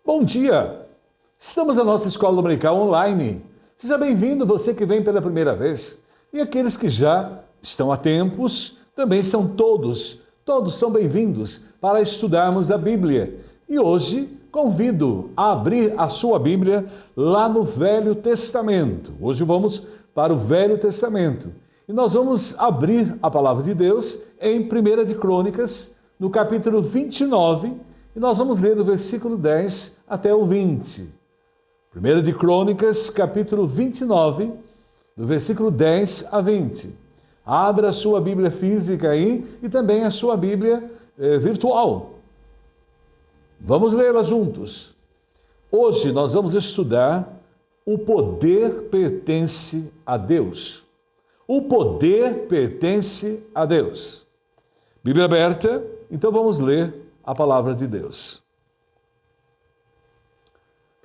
Bom dia! Estamos na nossa escola dominical online. Seja bem-vindo você que vem pela primeira vez. E aqueles que já estão há tempos, também são todos são bem-vindos para estudarmos a Bíblia. E hoje convido a abrir a sua Bíblia lá no Velho Testamento. Hoje vamos para o Velho Testamento. E nós vamos abrir a palavra de Deus em 1 de Crônicas, no capítulo 29, e nós vamos ler do versículo 10 até o 20. 1 de Crônicas, capítulo 29, do versículo 10 a 20. Abra a sua Bíblia física aí e também a sua Bíblia virtual. Vamos lê-la juntos. Hoje nós vamos estudar o poder pertence a Deus. O poder pertence a Deus. Bíblia aberta, então vamos ler a palavra de Deus.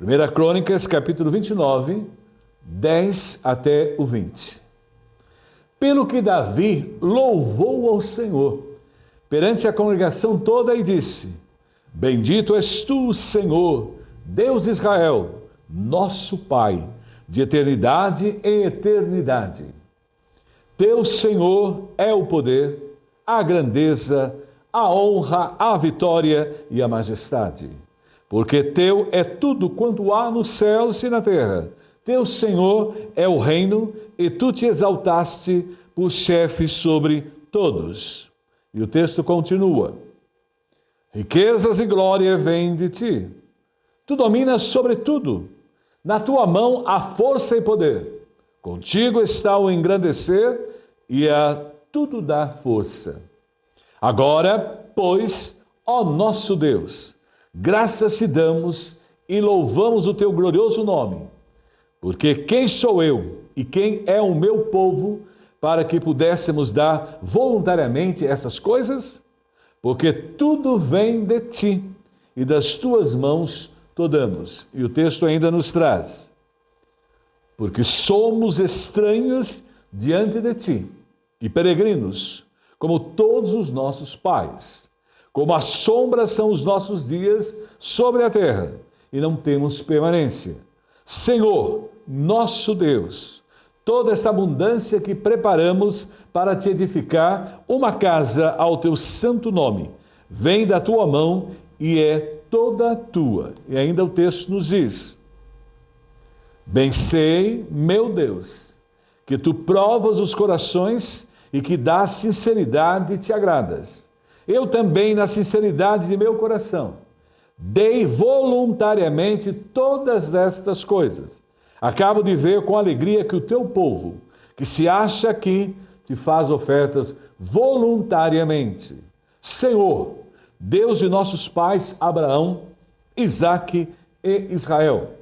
1 Crônicas, capítulo 29, 10 até o 20. Pelo que Davi louvou ao Senhor perante a congregação toda e disse: Bendito és tu, Senhor, Deus de Israel, nosso Pai, de eternidade em eternidade. Teu, Senhor, é o poder, a grandeza, a honra, a vitória e a majestade. Porque teu é tudo quanto há nos céus e na terra. Teu, Senhor, é o reino, e tu te exaltaste por chefe sobre todos. E o texto continua. Riquezas e glória vêm de ti. Tu dominas sobre tudo. Na tua mão há força e poder. Contigo está o engrandecer e a tudo dar força. Agora, pois, ó nosso Deus, graças te damos e louvamos o teu glorioso nome. Porque quem sou eu e quem é o meu povo para que pudéssemos dar voluntariamente essas coisas? Porque tudo vem de ti e das tuas mãos te damos. E o texto ainda nos traz. Porque somos estranhos diante de ti e peregrinos, como todos os nossos pais. Como a sombra são os nossos dias sobre a terra, e não temos permanência. Senhor, nosso Deus, toda essa abundância que preparamos para te edificar uma casa ao teu santo nome, vem da tua mão e é toda tua. E ainda o texto nos diz: Bem sei, meu Deus, que tu provas os corações e que da sinceridade te agradas. Eu também, na sinceridade de meu coração, dei voluntariamente todas estas coisas. Acabo de ver com alegria que o teu povo, que se acha aqui, te faz ofertas voluntariamente. Senhor, Deus de nossos pais Abraão, Isaque e Israel,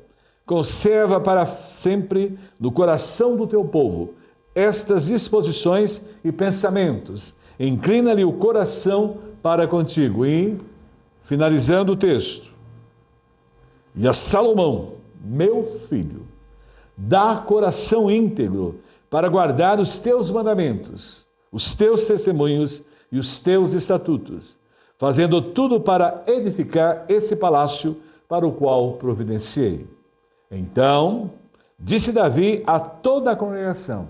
conserva para sempre no coração do teu povo estas disposições e pensamentos. Inclina-lhe o coração para contigo. E, finalizando o texto, e a Salomão, meu filho, dá coração íntegro para guardar os teus mandamentos, os teus testemunhos e os teus estatutos, fazendo tudo para edificar esse palácio para o qual providenciei. Então, disse Davi a toda a congregação: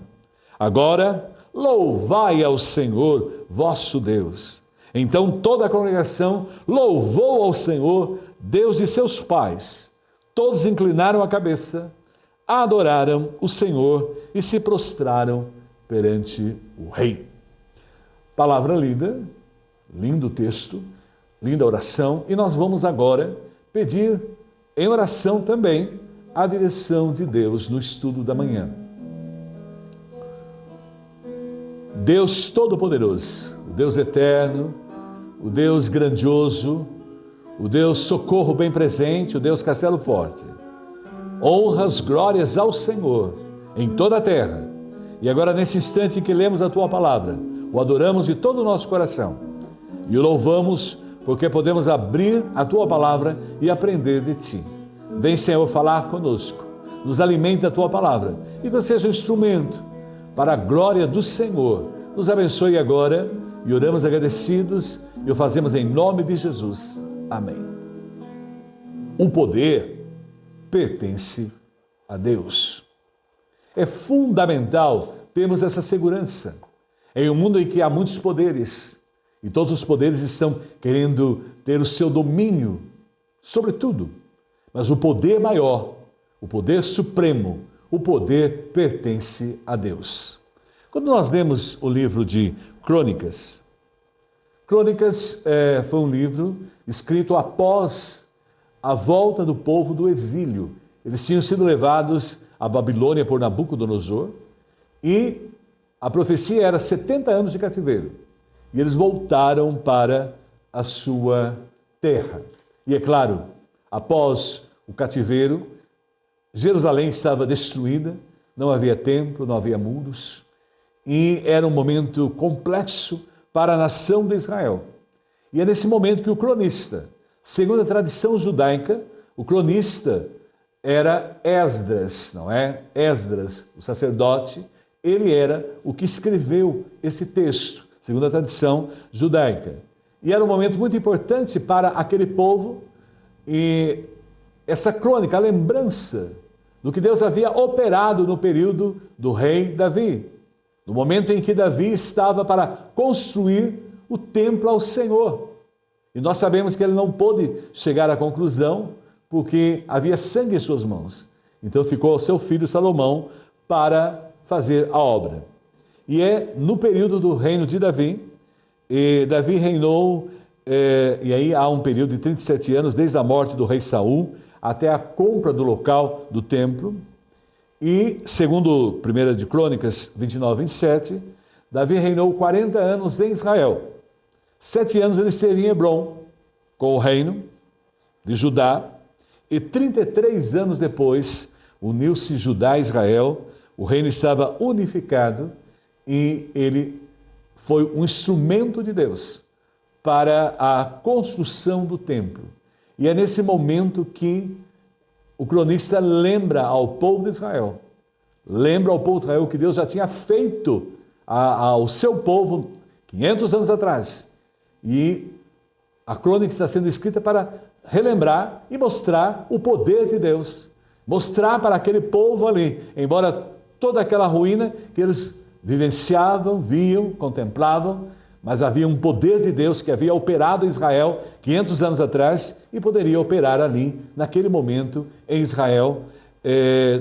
Agora, louvai ao Senhor, vosso Deus. Então toda a congregação louvou ao Senhor, Deus de seus pais. Todos inclinaram a cabeça, adoraram o Senhor e se prostraram perante o rei. Palavra lida, lindo texto, linda oração. E nós vamos agora pedir em oração também a direção de Deus no estudo da manhã. Deus Todo-Poderoso, o Deus Eterno, o Deus Grandioso, o Deus Socorro Bem Presente, o Deus Castelo Forte. Honras, glórias ao Senhor em toda a terra. E agora, nesse instante em que lemos a Tua Palavra, o adoramos de todo o nosso coração e o louvamos porque podemos abrir a Tua Palavra e aprender de Ti. Vem, Senhor, falar conosco, nos alimenta a Tua Palavra e que eu seja um instrumento para a glória do Senhor. Nos abençoe agora e oramos agradecidos e o fazemos em nome de Jesus. Amém. o poder pertence a Deus. É fundamental termos essa segurança. Em um mundo em que há muitos poderes, e todos os poderes estão querendo ter o seu domínio sobre tudo, mas o poder maior, o poder supremo, o poder pertence a Deus. Quando nós lemos o livro de Crônicas, foi um livro escrito após a volta do povo do exílio. Eles tinham sido levados à Babilônia por Nabucodonosor e a profecia era 70 anos de cativeiro. E eles voltaram para a sua terra. E é claro, após o cativeiro, Jerusalém estava destruída, não havia templo, não havia muros, e era um momento complexo para a nação de Israel. E é nesse momento que o cronista, segundo a tradição judaica, o cronista era Esdras, não é? Esdras, o sacerdote, ele era o que escreveu esse texto, segundo a tradição judaica. E era um momento muito importante para aquele povo, e essa crônica, a lembrança do que Deus havia operado no período do rei Davi, no momento em que Davi estava para construir o templo ao Senhor. E nós sabemos que ele não pôde chegar à conclusão porque havia sangue em suas mãos. Então ficou ao seu filho Salomão para fazer a obra. E é no período do reino de Davi, e Davi reinou, e aí há um período de 37 anos, desde a morte do rei Saul até a compra do local do templo. E, segundo 1 de Crônicas 29, 27, Davi reinou 40 anos em Israel. 7 anos ele esteve em Hebrom, com o reino de Judá, e 33 anos depois uniu-se Judá a Israel, o reino estava unificado e ele foi um instrumento de Deus para a construção do templo. E é nesse momento que o cronista lembra ao povo de Israel, o que Deus já tinha feito ao seu povo 500 anos atrás. E a crônica está sendo escrita para relembrar e mostrar o poder de Deus, mostrar para aquele povo ali, embora toda aquela ruína que eles vivenciavam, viam, contemplavam, mas havia um poder de Deus que havia operado em Israel 500 anos atrás e poderia operar ali, naquele momento, em Israel,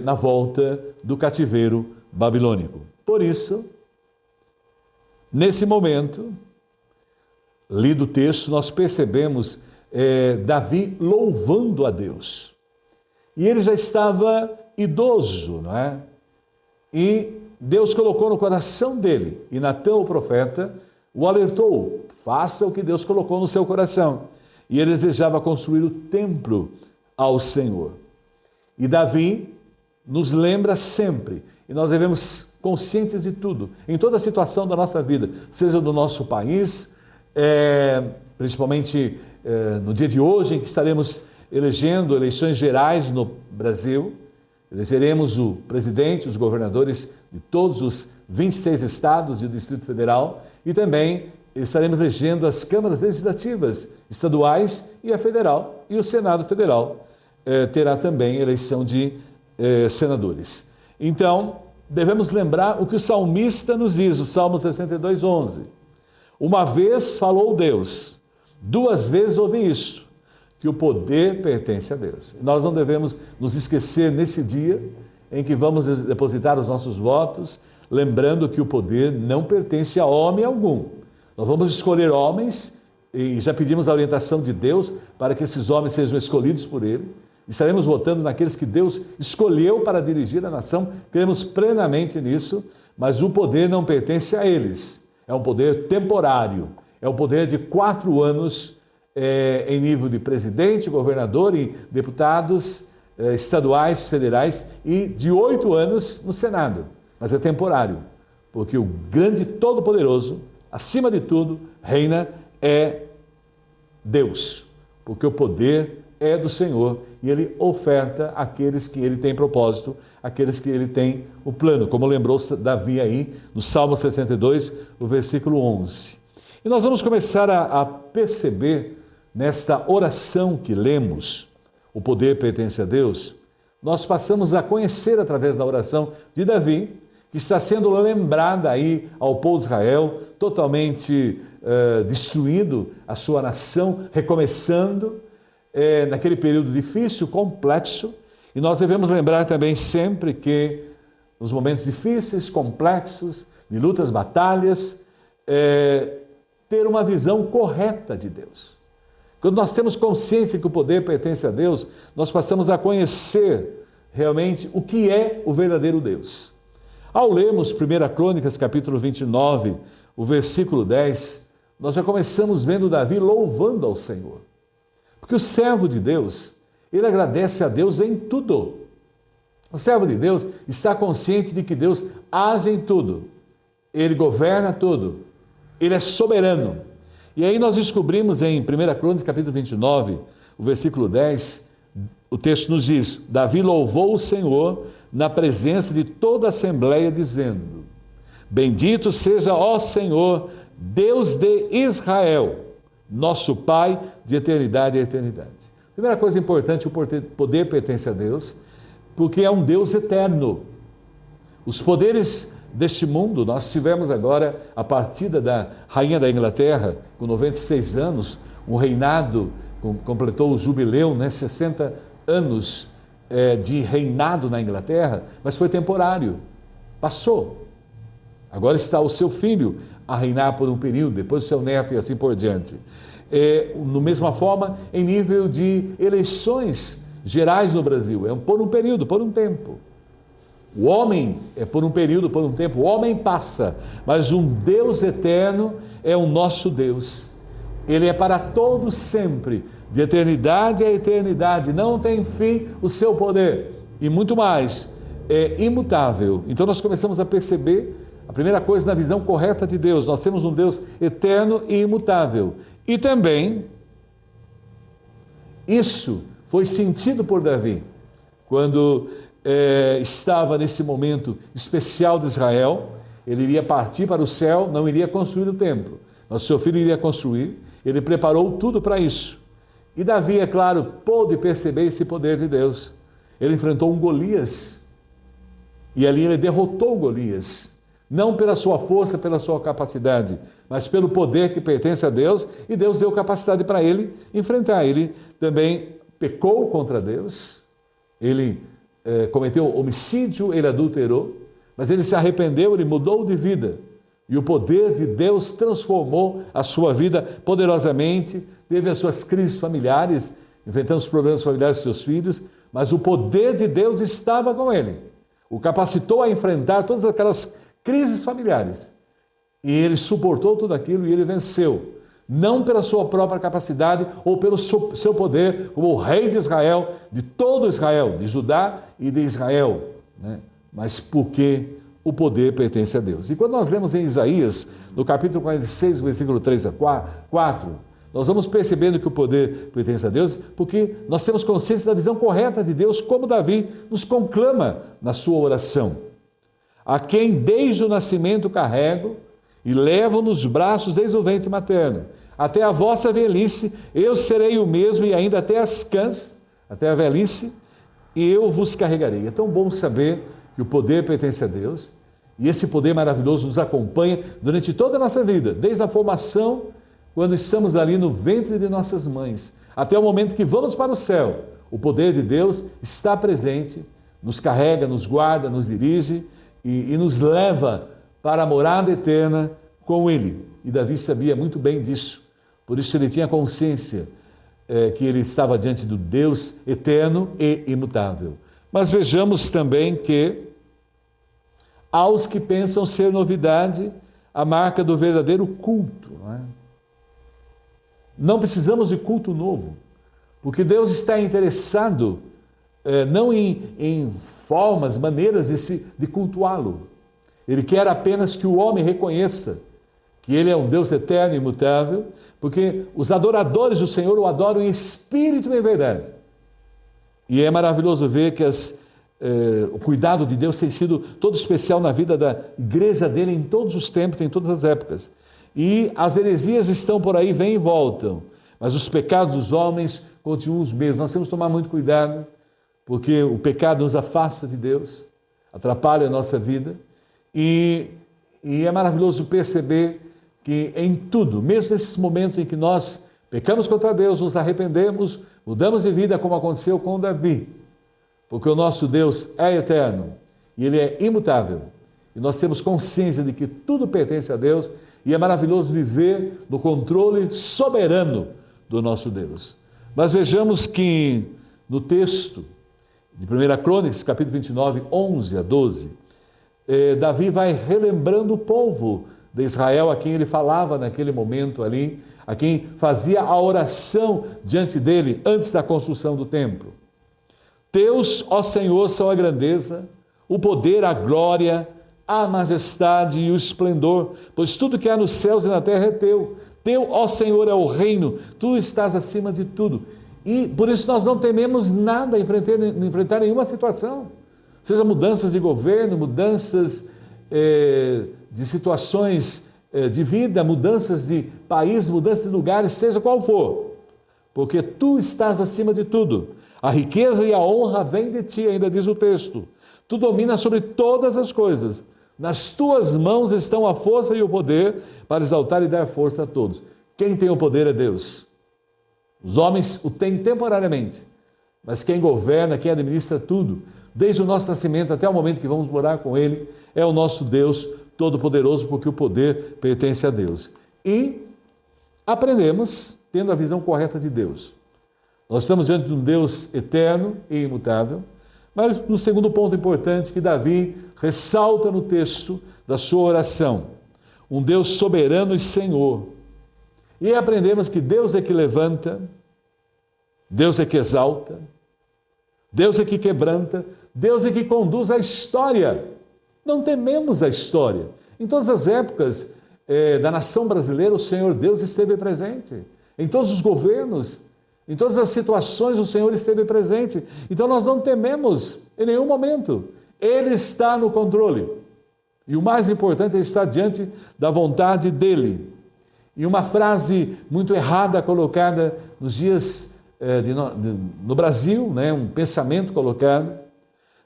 na volta do cativeiro babilônico. Por isso, nesse momento, lido o texto, nós percebemos Davi louvando a Deus. E ele já estava idoso, não é? E Deus colocou no coração dele, e Natã, o profeta, o alertou, faça o que Deus colocou no seu coração. E ele desejava construir o templo ao Senhor. E Davi nos lembra sempre, e nós devemos conscientes de tudo, em toda a situação da nossa vida, seja do nosso país, principalmente no dia de hoje, em que estaremos elegendo eleições gerais no Brasil, elegeremos o presidente, os governadores de todos os 26 estados e o Distrito Federal, e também estaremos elegendo as câmaras legislativas estaduais e a federal, e o Senado Federal terá também eleição de senadores. Então, devemos lembrar o que o salmista nos diz, o Salmo 62, 11. Uma vez falou Deus, 2 vezes ouvi isto, que o poder pertence a Deus. Nós não devemos nos esquecer nesse dia em que vamos depositar os nossos votos, lembrando que o poder não pertence a homem algum. Nós vamos escolher homens e já pedimos a orientação de Deus para que esses homens sejam escolhidos por Ele. Estaremos votando naqueles que Deus escolheu para dirigir a nação, cremos plenamente nisso, mas o poder não pertence a eles. É um poder temporário, é um poder de 4 anos em nível de presidente, governador e deputados estaduais, federais, e de 8 anos no Senado. Mas é temporário, porque o grande todo-poderoso, acima de tudo, reina é Deus, porque o poder é do Senhor e Ele oferta àqueles que Ele tem propósito, àqueles que Ele tem o plano, como lembrou Davi aí no Salmo 62, no versículo 11. E nós vamos começar a perceber nesta oração que lemos, o poder pertence a Deus, nós passamos a conhecer através da oração de Davi, que está sendo lembrada aí ao povo de Israel, totalmente destruído, a sua nação recomeçando, naquele período difícil, complexo. E nós devemos lembrar também sempre que nos momentos difíceis, complexos, de lutas, batalhas, ter uma visão correta de Deus. Quando nós temos consciência que o poder pertence a Deus, nós passamos a conhecer realmente o que é o verdadeiro Deus. Ao lermos 1 Crônicas, capítulo 29, o versículo 10, nós já começamos vendo Davi louvando ao Senhor. Porque o servo de Deus, ele agradece a Deus em tudo. O servo de Deus está consciente de que Deus age em tudo. Ele governa tudo. Ele é soberano. E aí nós descobrimos em 1 Crônicas, capítulo 29, o versículo 10, o texto nos diz: Davi louvou o Senhor na presença de toda a assembleia, dizendo: Bendito seja, ó Senhor, Deus de Israel, nosso Pai de eternidade a eternidade. Primeira coisa importante, o poder pertence a Deus, porque é um Deus eterno. Os poderes deste mundo, nós tivemos agora a partida da rainha da Inglaterra, com 96 anos, um reinado, completou o jubileu, 60 anos de reinado na Inglaterra, mas foi temporário, passou. Agora está o seu filho a reinar por um período, depois o seu neto e assim por diante. Da mesma forma, em nível de eleições gerais no Brasil, por um período, por um tempo. O homem é por um período, por um tempo, o homem passa, mas um Deus eterno é o nosso Deus. Ele é para todos sempre, de eternidade a eternidade, não tem fim o seu poder. E muito mais, é imutável. Então nós começamos a perceber, a primeira coisa, na visão correta de Deus, nós temos um Deus eterno e imutável. E também, isso foi sentido por Davi, quando estava nesse momento especial de Israel. Ele iria partir para o céu, não iria construir o templo, mas seu filho iria construir. Ele preparou tudo para isso. E Davi, é claro, pôde perceber esse poder de Deus. Ele enfrentou um Golias, e ali ele derrotou Golias, não pela sua força, pela sua capacidade, mas pelo poder que pertence a Deus, e Deus deu capacidade para ele enfrentar. Ele também pecou contra Deus, ele cometeu homicídio, ele adulterou, mas ele se arrependeu, ele mudou de vida, e o poder de Deus transformou a sua vida poderosamente. Teve as suas crises familiares, enfrentando os problemas familiares dos seus filhos, mas o poder de Deus estava com ele, o capacitou a enfrentar todas aquelas crises familiares, e ele suportou tudo aquilo e ele venceu. Não pela sua própria capacidade ou pelo seu poder, como o rei de Israel, de todo Israel, de Judá e de Israel, mas porque o poder pertence a Deus. E quando nós lemos em Isaías, no capítulo 46, versículo 3 a 4, nós vamos percebendo que o poder pertence a Deus, porque nós temos consciência da visão correta de Deus, como Davi nos conclama na sua oração. A quem desde o nascimento carrego e levo nos braços desde o ventre materno. Até a vossa velhice, eu serei o mesmo, e ainda até as cãs, até a velhice, e eu vos carregarei. É tão bom saber que o poder pertence a Deus, e esse poder maravilhoso nos acompanha durante toda a nossa vida, desde a formação, quando estamos ali no ventre de nossas mães, até o momento que vamos para o céu. O poder de Deus está presente, nos carrega, nos guarda, nos dirige e nos leva para a morada eterna com Ele. E Davi sabia muito bem disso. Por isso ele tinha consciência que ele estava diante do Deus eterno e imutável. Mas vejamos também que aos que pensam ser novidade, a marca do verdadeiro culto. Não precisamos de culto novo, porque Deus está interessado não em formas, maneiras de cultuá-lo. Ele quer apenas que o homem reconheça que Ele é um Deus eterno e imutável, porque os adoradores do Senhor o adoram em espírito e em verdade. E é maravilhoso ver que o cuidado de Deus tem sido todo especial na vida da igreja dele em todos os tempos, em todas as épocas. E as heresias estão por aí, vêm e voltam, mas os pecados dos homens continuam os mesmos. Nós temos que tomar muito cuidado, porque o pecado nos afasta de Deus, atrapalha a nossa vida, e é maravilhoso perceber que em tudo, mesmo nesses momentos em que nós pecamos contra Deus, nos arrependemos, mudamos de vida, como aconteceu com Davi, porque o nosso Deus é eterno e Ele é imutável, e nós temos consciência de que tudo pertence a Deus, e é maravilhoso viver no controle soberano do nosso Deus. Mas vejamos que no texto de 1 Crônicas, capítulo 29, 11 a 12, Davi vai relembrando o povo de Israel, a quem ele falava naquele momento ali, a quem fazia a oração diante dele antes da construção do templo. Teus, ó Senhor, são a grandeza, o poder, a glória, a majestade e o esplendor, pois tudo que há nos céus e na terra é teu. Teu, ó Senhor, é o reino, tu estás acima de tudo. E por isso nós não tememos nada, enfrentar nenhuma situação. Seja mudanças de governo, mudanças de situações de vida, mudanças de país, mudanças de lugares, seja qual for. Porque tu estás acima de tudo. A riqueza e a honra vêm de ti, ainda diz o texto. Tu dominas sobre todas as coisas. Nas tuas mãos estão a força e o poder para exaltar e dar força a todos. Quem tem o poder é Deus. Os homens o têm temporariamente, mas quem governa, quem administra tudo, desde o nosso nascimento até o momento que vamos morar com Ele, é o nosso Deus Todo-Poderoso, porque o poder pertence a Deus. E aprendemos tendo a visão correta de Deus. Nós estamos diante de um Deus eterno e imutável, mas no segundo ponto importante que Davi ressalta no texto da sua oração, um Deus soberano e Senhor. E aí aprendemos que Deus é que levanta, Deus é que exalta, Deus é que quebranta, Deus é que conduz a história. Não tememos a história. Em todas as épocas da nação brasileira, o Senhor Deus esteve presente. Em todos os governos, em todas as situações, o Senhor esteve presente. Então nós não tememos em nenhum momento. Ele está no controle. E o mais importante é estar diante da vontade dEle. E uma frase muito errada colocada nos dias no Brasil, né, um pensamento colocado,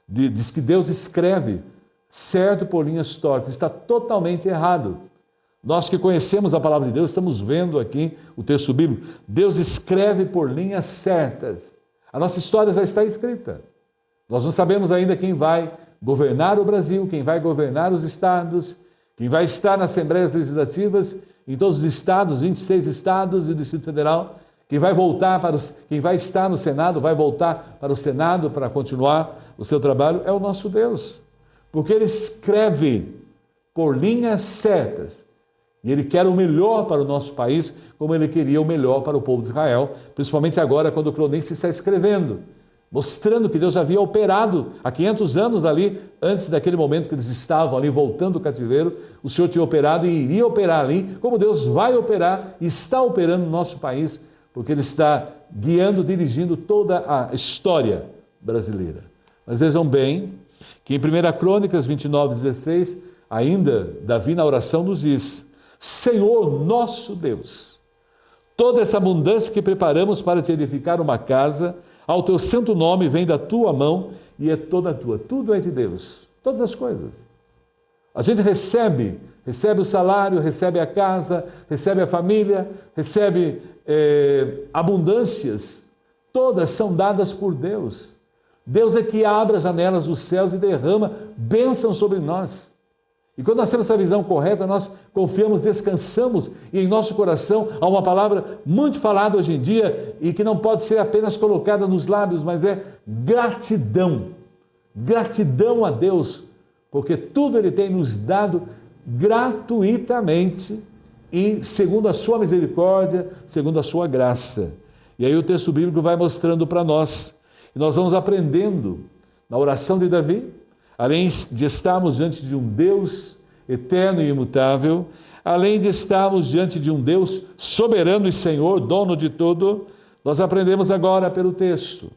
diz que Deus escreve certo por linhas tortas. Está totalmente errado. Nós que conhecemos a palavra de Deus, estamos vendo aqui o texto bíblico. Deus escreve por linhas certas. A nossa história já está escrita. Nós não sabemos ainda quem vai governar o Brasil, quem vai governar os estados, quem vai estar nas assembleias legislativas, em todos os estados, 26 estados e o Distrito Federal, quem vai estar no Senado, vai voltar para o Senado para continuar o seu trabalho, é o nosso Deus. Porque Ele escreve por linhas certas. E Ele quer o melhor para o nosso país, como Ele queria o melhor para o povo de Israel, principalmente agora, quando o Crônicas está escrevendo, mostrando que Deus havia operado há 500 anos ali, antes daquele momento que eles estavam ali voltando do cativeiro, o Senhor tinha operado e iria operar ali, como Deus vai operar e está operando no nosso país, porque Ele está guiando, dirigindo toda a história brasileira. Mas vejam bem que em 1 Crônicas 29:16, ainda Davi na oração nos diz: Senhor nosso Deus, toda essa abundância que preparamos para te edificar uma casa, ao teu santo nome vem da tua mão e é toda tua. Tudo é de Deus, todas as coisas. A gente recebe o salário, recebe a casa, recebe a família, recebe abundâncias. Todas são dadas por Deus. Deus é que abre as janelas dos céus e derrama bênção sobre nós. E quando nós temos essa visão correta, nós confiamos, descansamos, e em nosso coração há uma palavra muito falada hoje em dia e que não pode ser apenas colocada nos lábios, mas é gratidão. Gratidão a Deus, porque tudo Ele tem nos dado gratuitamente e segundo a sua misericórdia, segundo a sua graça. E aí o texto bíblico vai mostrando para nós, e nós vamos aprendendo na oração de Davi, além de estarmos diante de um Deus eterno e imutável, além de estarmos diante de um Deus soberano e Senhor, dono de tudo, nós aprendemos agora pelo texto,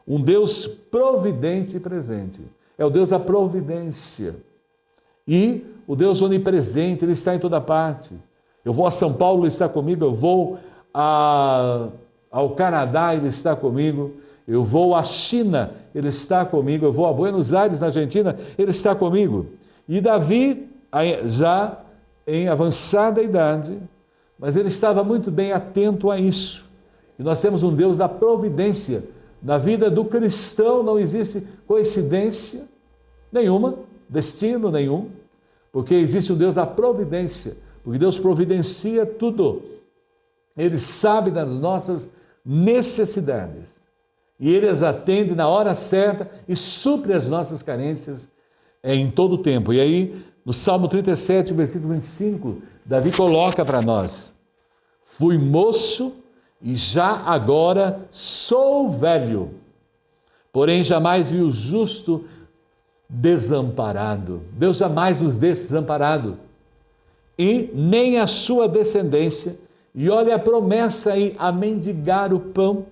um Deus providente e presente. É o Deus da providência. E o Deus onipresente, Ele está em toda parte. Eu vou a São Paulo, Ele está comigo, eu vou a ao Canadá, Ele está comigo. Eu vou à China, Ele está comigo. Eu vou a Buenos Aires, na Argentina, Ele está comigo. E Davi, já em avançada idade, mas ele estava muito bem atento a isso. E nós temos um Deus da providência. Na vida do cristão não existe coincidência nenhuma, destino nenhum, porque existe um Deus da providência, porque Deus providencia tudo. Ele sabe das nossas necessidades e Ele as atende na hora certa e supre as nossas carências em todo o tempo. E aí, no Salmo 37, versículo 25, Davi coloca para nós: fui moço e já agora sou velho, porém jamais vi o justo desamparado. Deus jamais nos deixa desamparado, e nem a sua descendência. E olha a promessa aí, a mendigar o pão.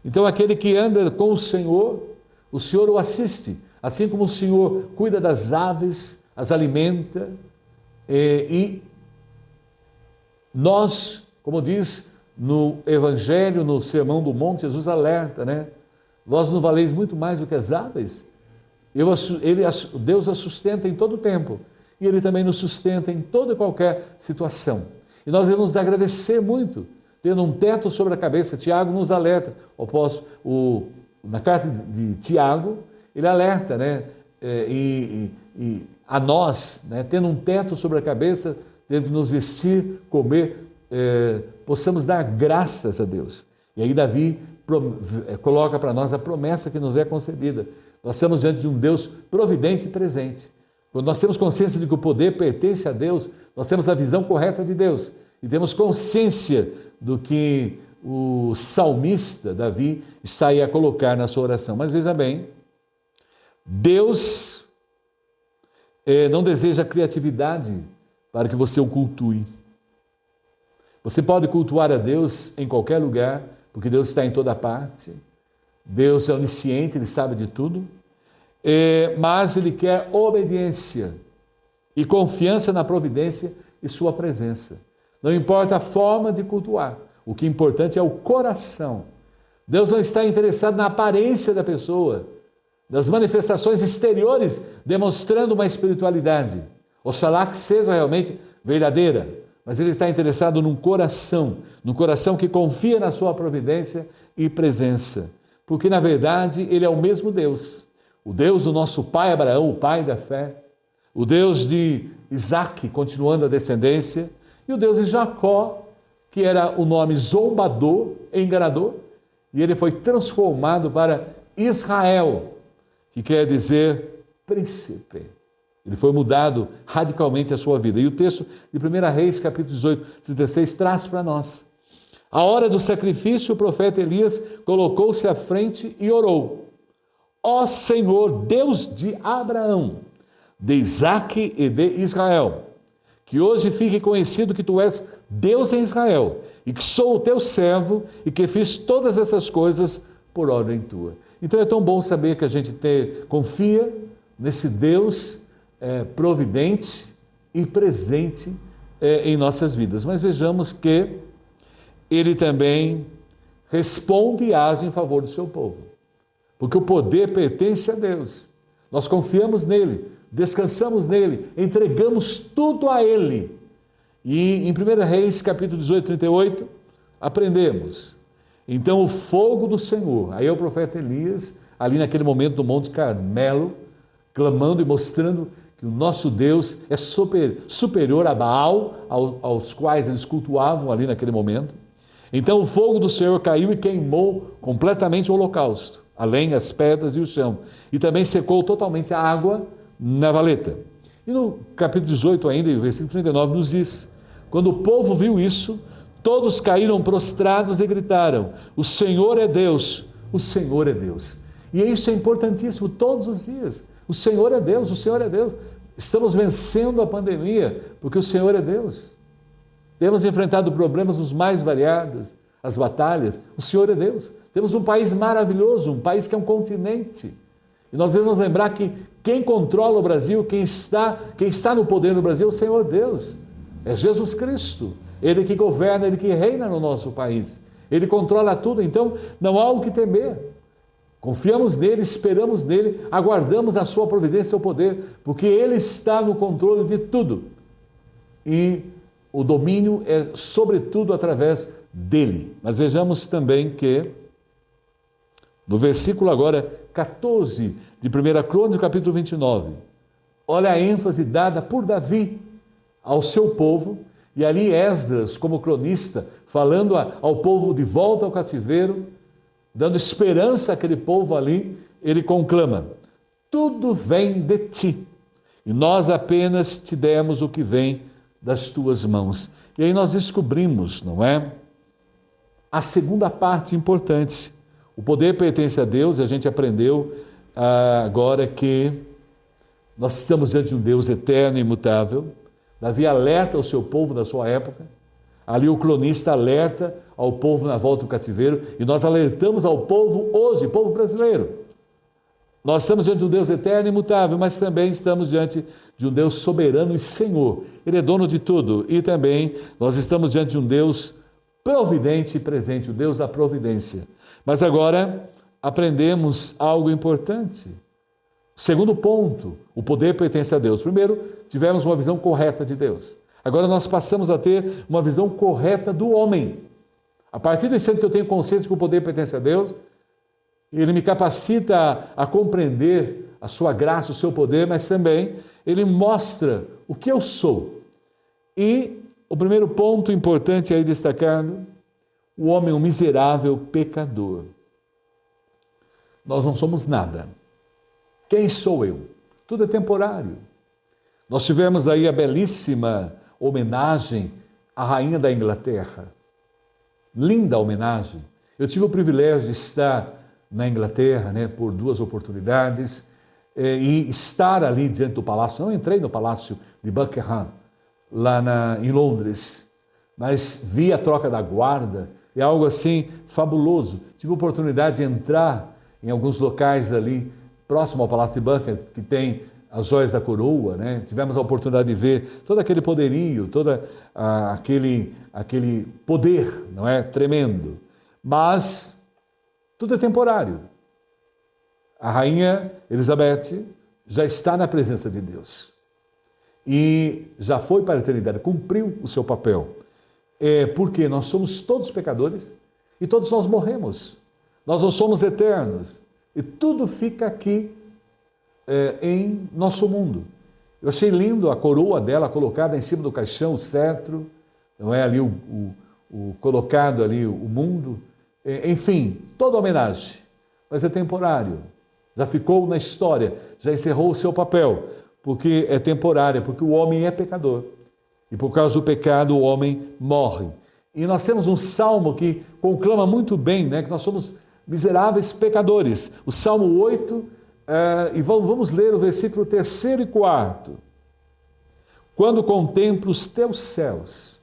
Então aquele que anda com o Senhor o assiste, assim como o Senhor cuida das aves, as alimenta, e nós, como diz no Evangelho, no Sermão do Monte, Jesus alerta, né? Vós não valeis muito mais do que as aves? Deus a sustenta em todo o tempo, e Ele também nos sustenta em toda e qualquer situação. E nós devemos agradecer muito, tendo um teto sobre a cabeça. Tiago nos alerta, na carta de Tiago, ele alerta, né? E a nós, né? Tendo um teto sobre a cabeça, tendo nos vestir, comer, possamos dar graças a Deus. E aí Davi coloca para nós a promessa que nos é concedida. Nós estamos diante de um Deus providente e presente. Quando nós temos consciência de que o poder pertence a Deus, nós temos a visão correta de Deus e temos consciência do que o salmista Davi está aí a colocar na sua oração. Mas veja bem, Deus não deseja criatividade para que você o cultue. Você pode cultuar a Deus em qualquer lugar, porque Deus está em toda parte. Deus é onisciente, Ele sabe de tudo, mas Ele quer obediência e confiança na providência e sua presença. Não importa a forma de cultuar, o que é importante é o coração. Deus não está interessado na aparência da pessoa, das manifestações exteriores demonstrando uma espiritualidade. Oxalá que seja realmente verdadeira, mas Ele está interessado num coração que confia na sua providência e presença. Porque, na verdade, Ele é o mesmo Deus. O Deus do nosso pai Abraão, o pai da fé. O Deus de Isaac, continuando a descendência. E o Deus de Jacó, que era o nome zombador, enganador. E ele foi transformado para Israel, que quer dizer príncipe. Ele foi mudado radicalmente a sua vida. E o texto de 1 Reis, capítulo 18, 36, traz para nós. A hora do sacrifício, o profeta Elias colocou-se à frente e orou: ó Senhor, Deus de Abraão, de Isaque e de Israel, que hoje fique conhecido que tu és Deus em Israel, e que sou o teu servo, e que fiz todas essas coisas por ordem tua. Então é tão bom saber que a gente confia nesse Deus providente e presente em nossas vidas. Mas vejamos que Ele também responde e age em favor do seu povo. Porque o poder pertence a Deus. Nós confiamos nele, descansamos nele, entregamos tudo a Ele. E em 1 Reis, capítulo 18, 38, aprendemos. Então o fogo do Senhor, aí é o profeta Elias, ali naquele momento do Monte Carmelo, clamando e mostrando que o nosso Deus é superior a Baal, aos quais eles cultuavam ali naquele momento. Então o fogo do Senhor caiu e queimou completamente o holocausto, além as pedras e o chão, e também secou totalmente a água na valeta. E no capítulo 18 ainda, versículo 39, nos diz: quando o povo viu isso, todos caíram prostrados e gritaram: o Senhor é Deus, o Senhor é Deus. E isso é importantíssimo todos os dias. O Senhor é Deus, o Senhor é Deus. Estamos vencendo a pandemia porque o Senhor é Deus. Temos enfrentado problemas os mais variados, as batalhas. O Senhor é Deus. Temos um país maravilhoso, um país que é um continente. E nós devemos lembrar que quem controla o Brasil, quem está no poder no Brasil é o Senhor Deus. É Jesus Cristo. Ele que governa, Ele que reina no nosso país. Ele controla tudo, então não há o que temer. Confiamos nele, esperamos nele, aguardamos a sua providência e seu poder, porque ele está no controle de tudo. E o domínio é sobretudo através dele. Mas vejamos também que no versículo agora 14 de 1 Crônicas, capítulo 29, olha a ênfase dada por Davi ao seu povo, e ali Esdras, como cronista, falando ao povo de volta ao cativeiro, dando esperança àquele povo ali, ele conclama: tudo vem de ti, e nós apenas te demos o que vem das tuas mãos. E aí nós descobrimos, não é? A segunda parte importante. O poder pertence a Deus, e a gente aprendeu agora que nós estamos diante de um Deus eterno e imutável. Davi alerta o seu povo da sua época. Ali o cronista alerta ao povo na volta do cativeiro, e nós alertamos ao povo hoje, povo brasileiro. Nós estamos diante de um Deus eterno e imutável, mas também estamos diante de um Deus soberano e Senhor. Ele é dono de tudo. E também nós estamos diante de um Deus providente e presente, o Deus da providência. Mas agora aprendemos algo importante. Segundo ponto, o poder pertence a Deus. Primeiro, tivemos uma visão correta de Deus. Agora nós passamos a ter uma visão correta do homem. A partir desse momento que eu tenho consciência que o poder pertence a Deus, ele me capacita a compreender a sua graça, o seu poder, mas também ele mostra o que eu sou. E o primeiro ponto importante aí destacado, o homem é um miserável pecador. Nós não somos nada. Quem sou eu? Tudo é temporário. Nós tivemos aí a belíssima homenagem à rainha da Inglaterra. Linda homenagem. Eu tive o privilégio de estar na Inglaterra, por 2 oportunidades, e estar ali diante do palácio. Não entrei no palácio de Buckingham, lá em Londres, mas vi a troca da guarda, é algo assim fabuloso. Tive a oportunidade de entrar em alguns locais ali, próximo ao Palácio de Buckingham, que tem as joias da coroa, Tivemos a oportunidade de ver todo aquele poderio, todo aquele poder, não é? Tremendo. Mas tudo é temporário. A rainha Elizabeth já está na presença de Deus. E já foi para a eternidade, cumpriu o seu papel. Porque nós somos todos pecadores e todos nós morremos. Nós não somos eternos. E tudo fica aqui em nosso mundo. Eu achei lindo a coroa dela colocada em cima do caixão, o cetro, não é ali o colocado ali o mundo. Enfim, toda homenagem, mas é temporário. Já ficou na história, já encerrou o seu papel, porque é temporário, porque o homem é pecador. E por causa do pecado o homem morre. E nós temos um salmo que conclama muito bem, que nós somos miseráveis pecadores. O Salmo 8, e vamos ler o versículo 3º e 4. Quando contemplo os teus céus,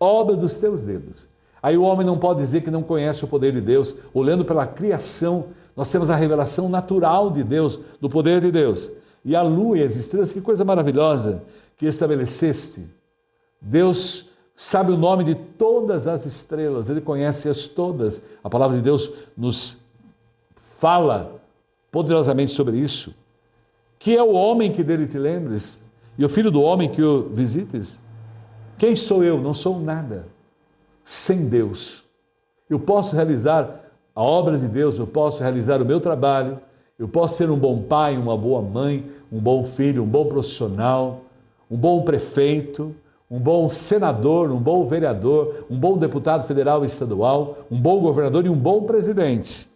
obra dos teus dedos. Aí o homem não pode dizer que não conhece o poder de Deus. Olhando pela criação, nós temos a revelação natural de Deus, do poder de Deus. E a lua e as estrelas, que coisa maravilhosa que estabeleceste. Deus sabe o nome de todas as estrelas, Ele conhece-as todas. A palavra de Deus nos fala poderosamente sobre isso. Que é o homem que dele te lembres, e o filho do homem que o visites? Quem sou eu? Não sou nada. Sem Deus. Eu posso realizar a obra de Deus, eu posso realizar o meu trabalho, eu posso ser um bom pai, uma boa mãe, um bom filho, um bom profissional, um bom prefeito, um bom senador, um bom vereador, um bom deputado federal e estadual, um bom governador e um bom presidente,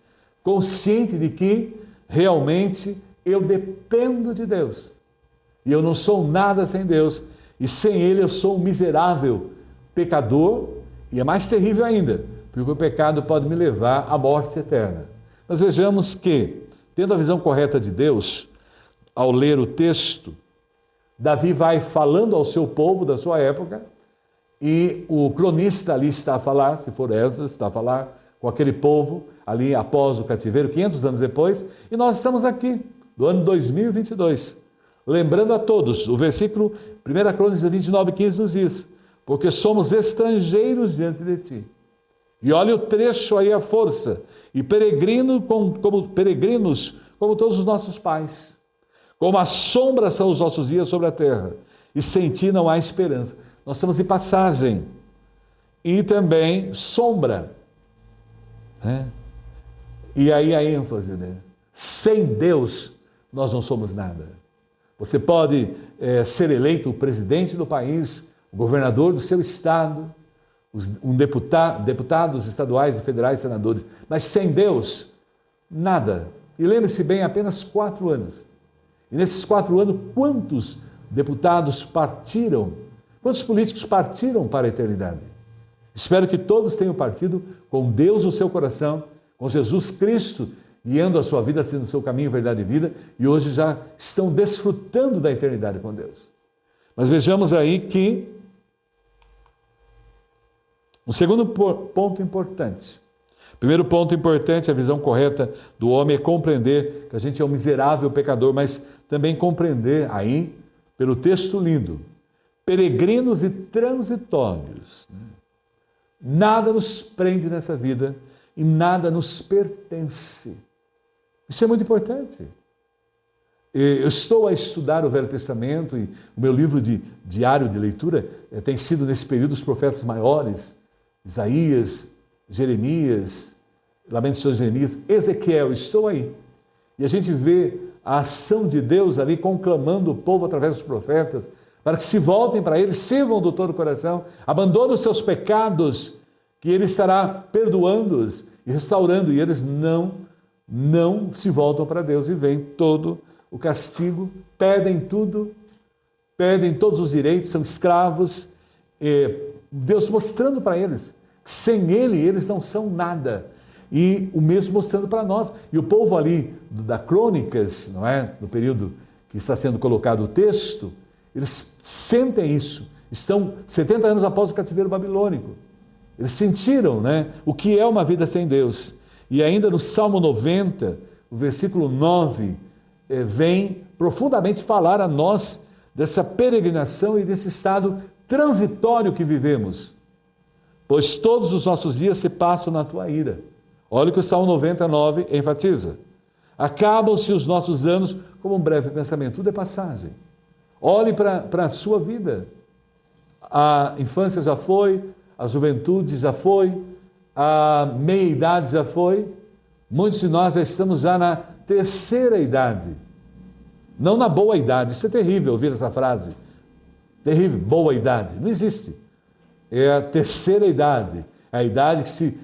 consciente de que realmente eu dependo de Deus. E eu não sou nada sem Deus, e sem Ele eu sou um miserável pecador. E é mais terrível ainda, porque o pecado pode me levar à morte eterna. Mas vejamos que, tendo a visão correta de Deus, ao ler o texto, Davi vai falando ao seu povo da sua época, e o cronista ali está a falar, se for Esdras, está a falar com aquele povo ali após o cativeiro, 500 anos depois, e nós estamos aqui, do ano 2022, lembrando a todos, o versículo 1 Crônicas 29:15 nos diz: porque somos estrangeiros diante de ti. E olha o trecho aí, a força. E peregrinos, como todos os nossos pais. Como a sombra são os nossos dias sobre a terra. E sem ti não há esperança. Nós estamos de passagem. E também sombra. Né? E aí a ênfase, né? Sem Deus, nós não somos nada. Você pode ser eleito o presidente do país, o governador do seu estado, deputados estaduais e federais, senadores, mas sem Deus, nada. E lembre-se bem, apenas 4 anos. E nesses 4 anos, quantos deputados partiram, quantos políticos partiram para a eternidade? Espero que todos tenham partido com Deus no seu coração, com Jesus Cristo guiando a sua vida, sendo o seu caminho, verdade e vida, e hoje já estão desfrutando da eternidade com Deus. Mas vejamos aí que um segundo ponto importante. Primeiro ponto importante, a visão correta do homem é compreender que a gente é um miserável pecador, mas também compreender aí, pelo texto lindo, peregrinos e transitórios. Nada nos prende nessa vida e nada nos pertence. Isso é muito importante. Eu estou a estudar o Velho Testamento e o meu livro diário de leitura tem sido nesse período os profetas maiores, Isaías, Jeremias, Lamentações de Jeremias, Ezequiel, estou aí. E a gente vê a ação de Deus ali conclamando o povo através dos profetas para que se voltem para Ele, sirvam do todo o coração, abandonem os seus pecados, que Ele estará perdoando-os e restaurando, e eles não se voltam para Deus e vem todo o castigo, pedem tudo, pedem todos os direitos, são escravos, Deus mostrando para eles que sem Ele eles não são nada, e o mesmo mostrando para nós. E o povo ali da Crônicas, não é? No período que está sendo colocado o texto, eles sentem isso, estão 70 anos após o cativeiro babilônico, eles sentiram, né, o que é uma vida sem Deus. E ainda no Salmo 90, o versículo 9, vem profundamente falar a nós dessa peregrinação e desse estado transitório que vivemos. Pois todos os nossos dias se passam na tua ira. Olha o que o Salmo 99 enfatiza. Acabam-se os nossos anos como um breve pensamento. Tudo é passagem. Olhe para a sua vida. A infância já foi, a juventude já foi, a meia-idade já foi. Muitos de nós já estamos já na terceira idade. Não na boa idade. Isso é terrível ouvir essa frase. Terrível, boa idade. Não existe. É a terceira idade. É a idade que se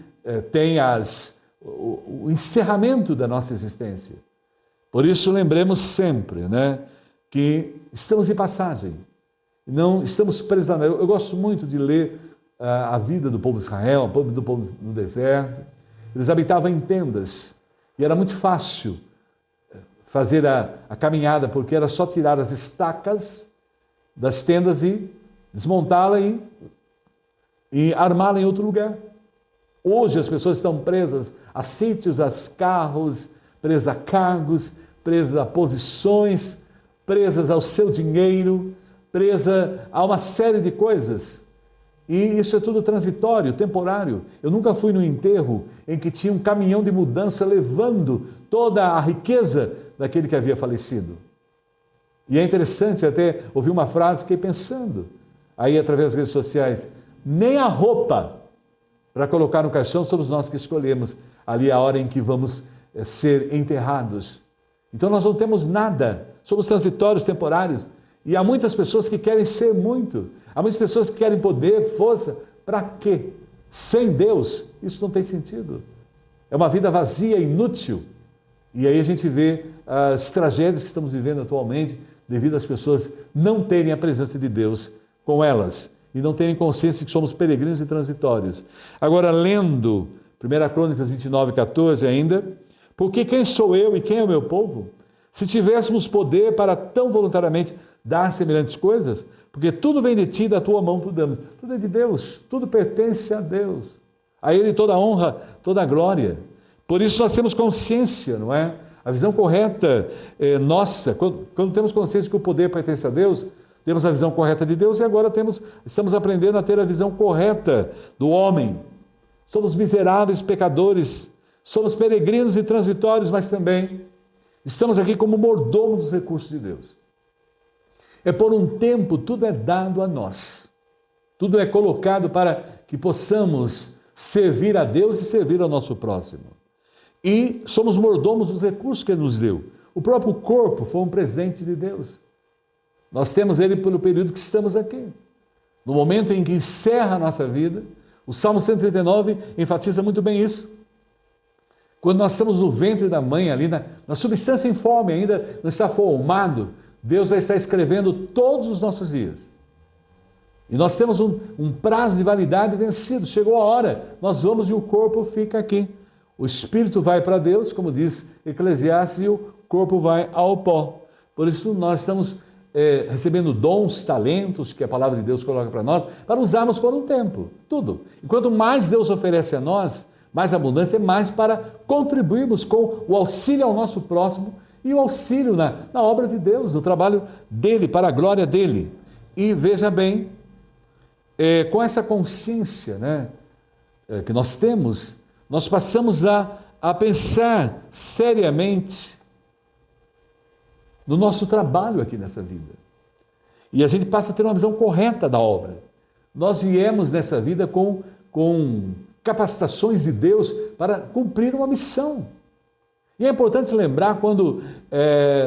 tem o encerramento da nossa existência. Por isso lembremos sempre, né, que estamos em passagem. Não estamos presos. Eu gosto muito de ler a vida do povo de Israel, do povo no deserto. Eles habitavam em tendas e era muito fácil fazer a caminhada, porque era só tirar as estacas das tendas e desmontá-la e armá-la em outro lugar. Hoje as pessoas estão presas a sítios, a carros, presas a cargos, presas a posições, presas ao seu dinheiro, presas a uma série de coisas. E isso é tudo transitório, temporário. Eu nunca fui no enterro em que tinha um caminhão de mudança levando toda a riqueza daquele que havia falecido. E é interessante até ouvir uma frase, fiquei pensando, aí através das redes sociais, nem a roupa para colocar no caixão somos nós que escolhemos ali a hora em que vamos ser enterrados. Então nós não temos nada, somos transitórios, temporários, e há muitas pessoas que querem ser muito, há muitas pessoas que querem poder, força, para quê? Sem Deus, isso não tem sentido. É uma vida vazia, inútil. E aí a gente vê as tragédias que estamos vivendo atualmente, devido às pessoas não terem a presença de Deus com elas, e não terem consciência de que somos peregrinos e transitórios. Agora, lendo 1 Crônicas 29, 14 ainda, porque quem sou eu e quem é o meu povo? Se tivéssemos poder para tão voluntariamente dar semelhantes coisas, porque tudo vem de ti, da tua mão tudo damos. Tudo é de Deus, tudo pertence a Deus. A Ele toda a honra, toda a glória. Por isso nós temos consciência, não é? A visão correta nossa, quando temos consciência de que o poder pertence a Deus, temos a visão correta de Deus e agora estamos aprendendo a ter a visão correta do homem. somos miseráveis pecadores, somos peregrinos e transitórios, mas também estamos aqui como mordomo dos recursos de Deus. É por um tempo, tudo é dado a nós. Tudo é colocado para que possamos servir a Deus e servir ao nosso próximo. E somos mordomos dos recursos que Ele nos deu. O próprio corpo foi um presente de Deus. Nós temos ele pelo período que estamos aqui. No momento em que encerra a nossa vida, o Salmo 139 enfatiza muito bem isso. Quando nós estamos no ventre da mãe, ali na substância informe, ainda não está formado, Deus já está escrevendo todos os nossos dias. E nós temos um prazo de validade vencido. Chegou a hora, nós vamos e o corpo fica aqui. O espírito vai para Deus, como diz Eclesiastes, e o corpo vai ao pó. Por isso nós estamos recebendo dons, talentos, que a palavra de Deus coloca para nós, para usarmos por um tempo, tudo. E quanto mais Deus oferece a nós, mais abundância, mais para contribuirmos com o auxílio ao nosso próximo e o auxílio na obra de Deus, no trabalho dele, para a glória dele. E veja bem, com essa consciência, né, que nós temos, nós passamos a pensar seriamente no nosso trabalho aqui nessa vida. E a gente passa a ter uma visão correta da obra. Nós viemos nessa vida com capacitações de Deus para cumprir uma missão. E é importante lembrar quando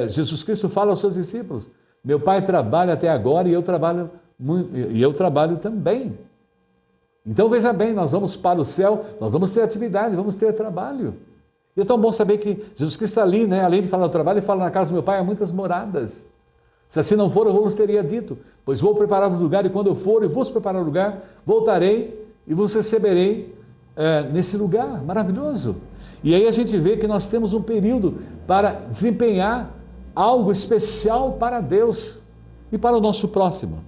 Jesus Cristo fala aos seus discípulos: meu Pai trabalha até agora e eu trabalho também. Então veja bem, nós vamos para o céu, nós vamos ter atividade, vamos ter trabalho. E é tão bom saber que Jesus Cristo está ali, né? Além de falar do trabalho, ele fala: na casa do meu Pai há muitas moradas. Se assim não for, eu vos teria dito, pois vou preparar-vos lugar, e quando eu for e vos preparar o lugar, voltarei e vos receberei nesse lugar maravilhoso. E aí a gente vê que nós temos um período para desempenhar algo especial para Deus e para o nosso próximo.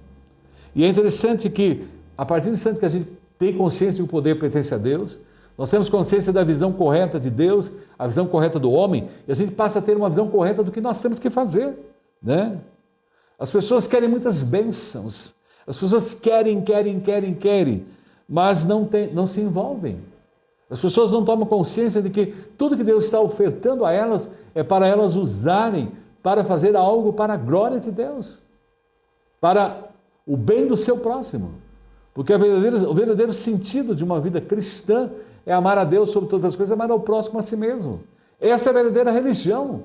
E é interessante que, a partir do instante que a gente tem consciência de que o poder pertence a Deus, nós temos consciência da visão correta de Deus, a visão correta do homem, e a gente passa a ter uma visão correta do que nós temos que fazer, né? As pessoas querem muitas bênçãos, as pessoas querem, mas não se envolvem. As pessoas não tomam consciência de que tudo que Deus está ofertando a elas é para elas usarem para fazer algo para a glória de Deus, para o bem do seu próximo. Porque o verdadeiro sentido de uma vida cristã é amar a Deus sobre todas as coisas, amar ao próximo a si mesmo. Essa é a verdadeira religião.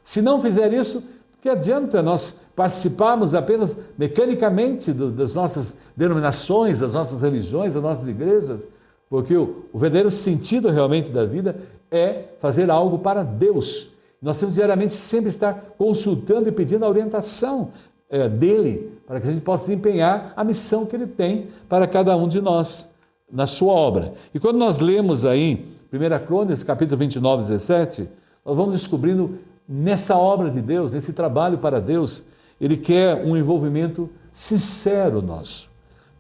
Se não fizer isso, que adianta nós participarmos apenas mecanicamente das nossas denominações, das nossas religiões, das nossas igrejas? Porque o verdadeiro sentido realmente da vida é fazer algo para Deus. Nós temos diariamente sempre estar consultando e pedindo a orientação dele, para que a gente possa desempenhar a missão que ele tem para cada um de nós na sua obra. E quando nós lemos aí 1 Crônicas, capítulo 29, 17, nós vamos descobrindo nessa obra de Deus, nesse trabalho para Deus, ele quer um envolvimento sincero nosso.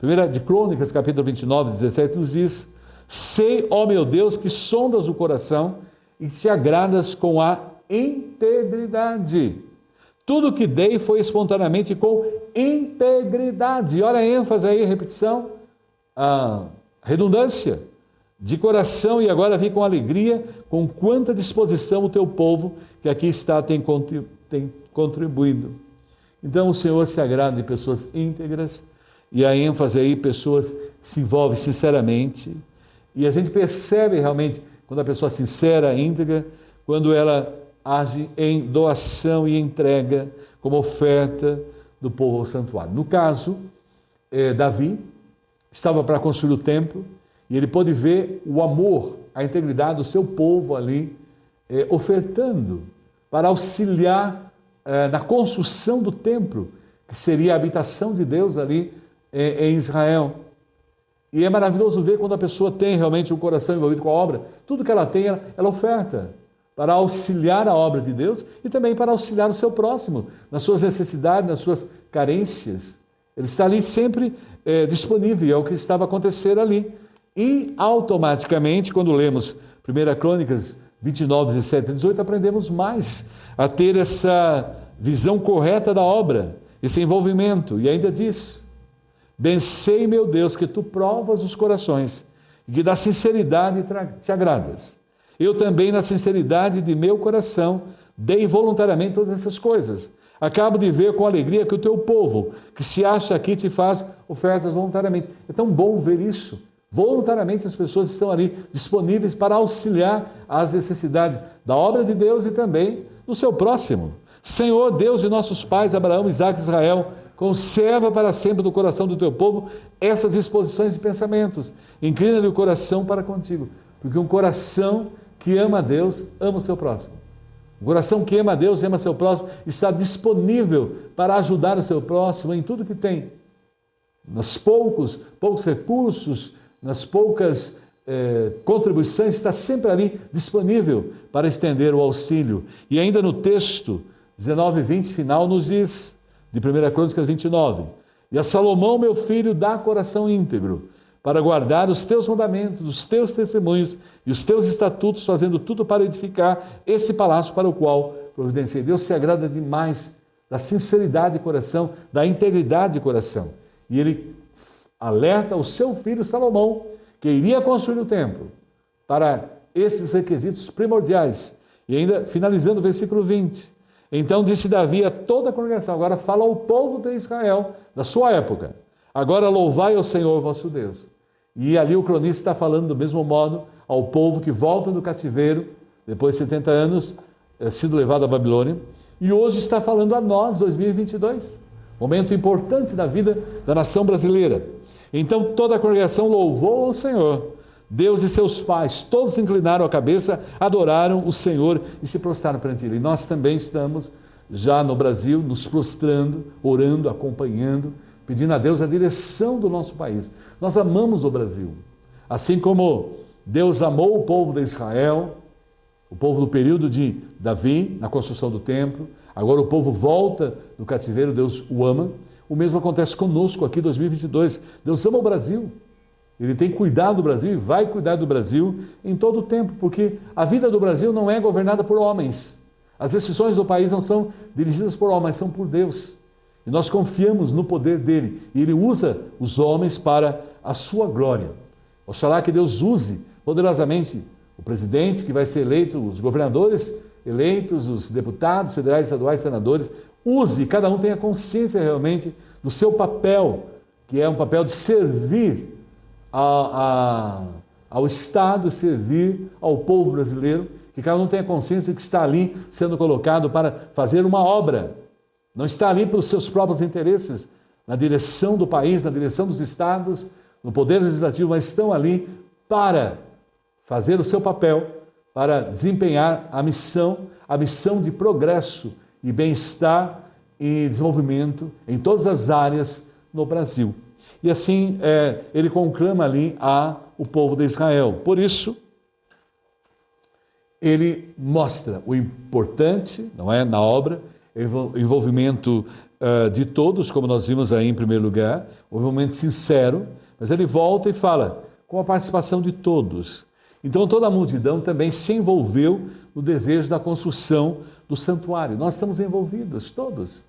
1 Crônicas, capítulo 29, 17, nos diz: sei, ó meu Deus, que sondas o coração e te agradas com a integridade. Tudo que dei foi espontaneamente com integridade. Olha a ênfase aí, repetição, a redundância. De coração, e agora vem com alegria, com quanta disposição o teu povo que aqui está tem contribuído. Então o Senhor se agrada de pessoas íntegras, e a ênfase aí, pessoas que se envolvem sinceramente. E a gente percebe realmente quando a pessoa é sincera, íntegra, quando ela age em doação e entrega como oferta do povo ao santuário. No caso, Davi estava para construir o templo e ele pôde ver o amor, a integridade do seu povo ali ofertando para auxiliar na construção do templo, que seria a habitação de Deus ali em Israel. E é maravilhoso ver quando a pessoa tem realmente um coração envolvido com a obra, tudo que ela tem, ela oferta para auxiliar a obra de Deus e também para auxiliar o seu próximo, nas suas necessidades, nas suas carências. Ele está ali sempre disponível, é o que estava acontecendo ali. E automaticamente, quando lemos 1 Crônicas 29, 17 e 18, aprendemos mais a ter essa visão correta da obra, esse envolvimento. E ainda diz: bem sei, meu Deus, que tu provas os corações e que da sinceridade te agradas. Eu também, na sinceridade de meu coração, dei voluntariamente todas essas coisas. Acabo de ver com alegria que o teu povo, que se acha aqui, te faz ofertas voluntariamente. É tão bom ver isso. Voluntariamente as pessoas estão ali disponíveis para auxiliar às necessidades da obra de Deus e também do seu próximo. Senhor, Deus de nossos pais, Abraão, Isaque e Israel, conserva para sempre no coração do teu povo essas disposições e pensamentos. Inclina-lhe o coração para contigo, porque um coração que ama a Deus, ama o seu próximo. Um coração que ama a Deus e ama o seu próximo está disponível para ajudar o seu próximo em tudo que tem. Nos poucos recursos, nas poucas contribuições, está sempre ali disponível para estender o auxílio. E ainda no texto 19 e 20 final nos diz, de 1 Crônicas 29, e a Salomão, meu filho, dá coração íntegro, para guardar os teus mandamentos, os teus testemunhos e os teus estatutos, fazendo tudo para edificar esse palácio para o qual providenciei. Deus se agrada demais da sinceridade de coração, da integridade de coração. E ele alerta o seu filho Salomão, que iria construir o templo, para esses requisitos primordiais. E ainda, finalizando o versículo 20, então disse Davi a toda a congregação, agora fala ao povo de Israel, da sua época, agora louvai ao Senhor vosso Deus. E ali o cronista está falando do mesmo modo ao povo que volta do cativeiro, depois de 70 anos, sido levado à Babilônia, e hoje está falando a nós, 2022, momento importante da vida da nação brasileira. Então toda a congregação louvou ao Senhor, Deus e seus pais, todos inclinaram a cabeça, adoraram o Senhor e se prostraram perante Ele. E nós também estamos já no Brasil, nos prostrando, orando, acompanhando, pedindo a Deus a direção do nosso país. Nós amamos o Brasil, assim como Deus amou o povo de Israel, o povo do período de Davi, na construção do templo, agora o povo volta do cativeiro, Deus o ama. O mesmo acontece conosco aqui em 2022. Deus ama o Brasil, Ele tem cuidado do Brasil e vai cuidar do Brasil em todo o tempo, porque a vida do Brasil não é governada por homens. As decisões do país não são dirigidas por homens, são por Deus. E nós confiamos no poder dele. E ele usa os homens para a sua glória. Oxalá que Deus use poderosamente o presidente que vai ser eleito, os governadores eleitos, os deputados federais, estaduais, senadores. Use, cada um tenha consciência realmente do seu papel, que é um papel de servir ao Estado, servir ao povo brasileiro, que cada um tenha consciência que está ali sendo colocado para fazer uma obra. Não está ali pelos seus próprios interesses, na direção do país, na direção dos estados, no poder legislativo, mas estão ali para fazer o seu papel, para desempenhar a missão de progresso e bem-estar e desenvolvimento em todas as áreas no Brasil. E assim ele conclama ali o povo de Israel. Por isso, ele mostra o importante, não é, na obra, o envolvimento de todos, como nós vimos aí em primeiro lugar, um envolvimento sincero, mas ele volta e fala com a participação de todos. Então toda a multidão também se envolveu no desejo da construção do santuário. Nós estamos envolvidos, todos,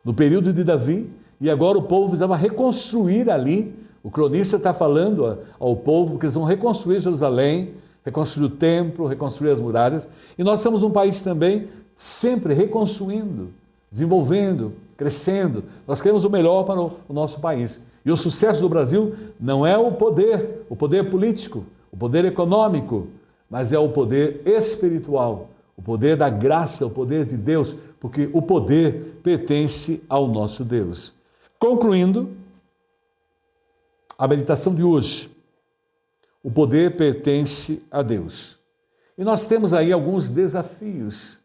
no período de Davi, e agora o povo precisava reconstruir ali. O cronista está falando ao povo que eles vão reconstruir Jerusalém, reconstruir o templo, reconstruir as muralhas. E nós somos um país também sempre reconstruindo, desenvolvendo, crescendo. Nós queremos o melhor para o nosso país. E o sucesso do Brasil não é o poder político, o poder econômico, mas é o poder espiritual, o poder da graça, o poder de Deus, porque o poder pertence ao nosso Deus. Concluindo a meditação de hoje, o poder pertence a Deus. E nós temos aí alguns desafios.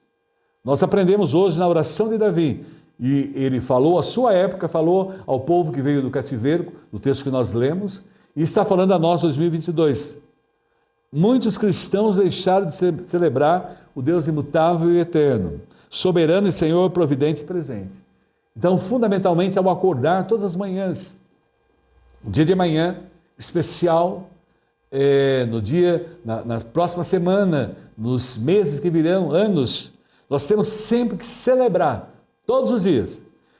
Nós aprendemos hoje na oração de Davi, e ele falou à sua época, falou ao povo que veio do cativeiro, no texto que nós lemos, e está falando a nós 2022. Muitos cristãos deixaram de celebrar o Deus imutável e eterno, soberano e Senhor providente e presente. Então, fundamentalmente, ao acordar todas as manhãs, o dia de amanhã especial, na próxima semana, nos meses que virão, anos, nós temos sempre que celebrar, todos os dias,